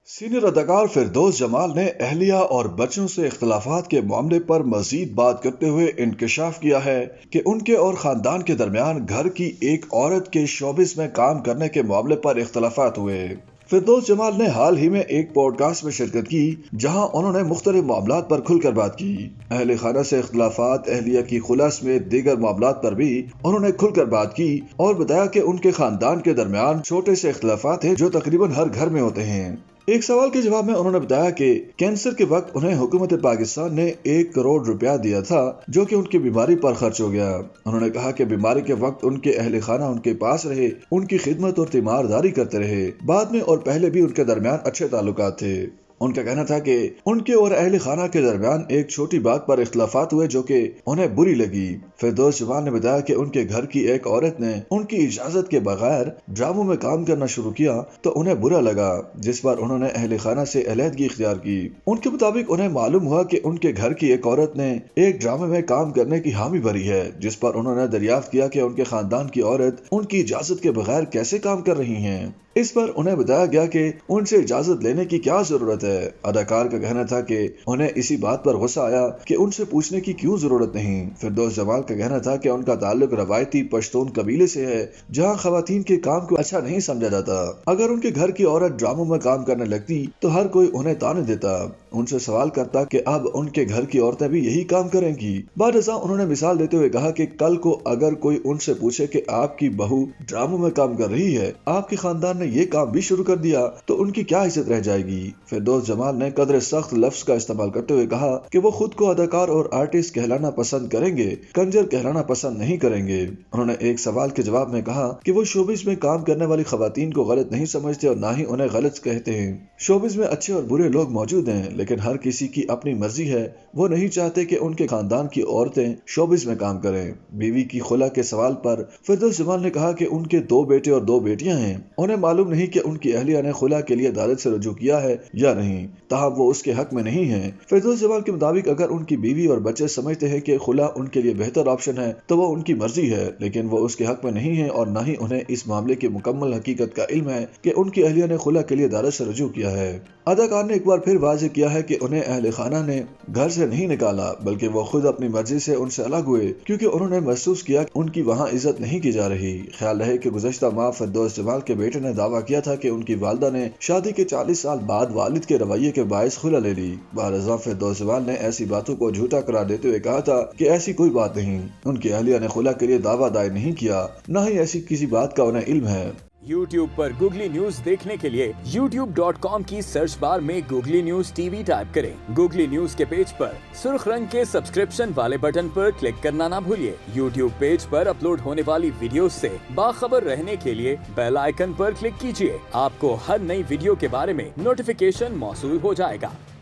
Senior अदाकार फिरदौस जमाल ने अहलिया और बच्चों से इख्तलाफात के मामले पर मजीद बात करते हुए इंकशाफ किया है कि उनके और खानदान के दरमियान घर की एक औरत के शोबिस में काम करने के मामले पर इख्तलाफात हुए। फिरदौस जमाल ने हाल ही में एक पॉडकास्ट में शिरकत की जहां उन्होंने मुख्तलिफ मामलात पर खुलकर बात की। अहले खाना से इख्तलाफात, अहलिया की खुला समेत दीगर मामलात पर भी उन्होंने खुलकर बात की और बताया कि उनके खानदान के दरमियान छोटे से इख्तलाफात हैं जो तकरीबन हर घर में होते हैं। एक सवाल के जवाब में उन्होंने बताया कि कैंसर के वक्त उन्हें हुकूमत पाकिस्तान ने 1 करोड़ रुपया दिया था जो कि उनकी बीमारी पर खर्च हो गया। उन्होंने कहा कि बीमारी के वक्त उनके अहले खाना उनके पास रहे, उनकी खिदमत और तीमारदारी करते रहे। बाद में और पहले भी उनके दरमियान अच्छे ताल्लुकात थे। उनका कहना था कि उनके और अहले खाना के दरमियान एक छोटी बात पर इख्तलाफात हुए जो कि उन्हें बुरी लगी। फिरदौस जमाल ने बताया कि उनके घर की एक औरत ने उनकी इजाजत के बगैर ड्रामों में काम करना शुरू किया तो उन्हें बुरा लगा, जिस पर उन्होंने अहले खाना से अलहदगी इख्तियार की। उनके मुताबिक उन्हें मालूम हुआ कि उनके घर की एक औरत ने एक ड्रामे में काम करने की हामी भरी है, जिस पर उन्होंने दरियाफ्त किया कि उनके खानदान की औरत उनकी इजाजत के बगैर कैसे काम कर रही है। इस पर उन्हें बताया गया कि उनसे इजाजत लेने की क्या जरूरत है। अदाकार का कहना था कि उन्हें इसी बात पर गुस्सा आया कि उनसे पूछने की क्यों जरूरत नहीं। फिरदौस जमाल का कहना था कि उनका ताल्लुक रवायती पश्तून कबीले से है जहां खवातीन के काम को अच्छा नहीं समझा जाता। अगर उनके घर की औरत ड्रामों में काम करने लगती तो हर कोई उन्हें ताने देता, उनसे सवाल करता कि अब उनके घर की औरतें भी यही काम करेंगी। बादशाह उन्होंने मिसाल देते हुए कहा कि कल को अगर कोई उनसे पूछे कि आपकी बहू ड्रामों में काम कर रही है, आपके खानदान ने ये काम भी शुरू कर दिया, तो उनकी क्या इज्जत रह जाएगी। फिरदौस जमाल ने कदर सख्त लफ्ज का इस्तेमाल करते हुए कहा कि वो खुद को अदाकार और आर्टिस्ट कहलाना पसंद करेंगे, कंजर कहलाना पसंद नहीं करेंगे। उन्होंने एक सवाल के जवाब में कहा कि वो शोबिस में काम करने वाली खवातीन को गलत नहीं समझते और ना ही उन्हें गलत कहते हैं। शोबिस में अच्छे और बुरे लोग मौजूद हैं, लेकिन हर किसी की अपनी मर्जी है। वो नहीं चाहते कि उनके खानदान की औरतें शोबिस में काम करें। बीवी की खुला के सवाल पर फिरदौस जमाल ने कहा कि उनके 2 बेटे और 2 बेटियां हैं। उन्हें मालूम नहीं कि उनकी अहलिया ने खुला के लिए अदालत से रुजू किया है या नहीं, ताहम वो उसके हक में नहीं है। फिरदौस जमाल के मुताबिक अगर उनकी बीवी और बच्चे समझते हैं कि खुला उनके लिए बेहतर ऑप्शन है तो वो उनकी मर्जी है, लेकिन वो उसके हक में नहीं है और न ही उन्हें इस मामले की मुकम्मल हकीकत का इल्म है कि उनकी अहलिया ने खुला के लिए अदालत से रुजू किया है। अदाकार ने एक बार फिर वाज़ेह किया है कि उन्हें अहले खाना ने घर से नहीं निकाला, बल्कि वो खुद अपनी मर्जी से उनसे अलग हुए क्योंकि उन्होंने महसूस किया कि उनकी वहाँ इज्जत नहीं की जा रही। ख्याल रहे कि गुज़श्ता माह फिरदौस जमाल के बेटे ने दावा किया था कि उनकी वालिदा ने शादी के 40 साल बाद वालिद के रवैये के बायस खुला ले ली। बारज़ा फिरदौस जमाल ने ऐसी बातों को झूठा करार देते हुए कहा था कि ऐसी कोई बात नहीं, उनकी अहलिया ने खुला के लिए दावा दायर नहीं किया, न ही ऐसी किसी बात का उन्हें इल्म है। YouTube पर गूगली न्यूज देखने के लिए youtube.com की सर्च बार में गूगली न्यूज टीवी टाइप करें। गूगली न्यूज के पेज पर सुर्ख रंग के सब्सक्रिप्शन वाले बटन पर क्लिक करना ना भूलिए। YouTube पेज पर अपलोड होने वाली वीडियोस से बाखबर रहने के लिए बेल आइकन पर क्लिक कीजिए। आपको हर नई वीडियो के बारे में नोटिफिकेशन मौसूल हो जाएगा।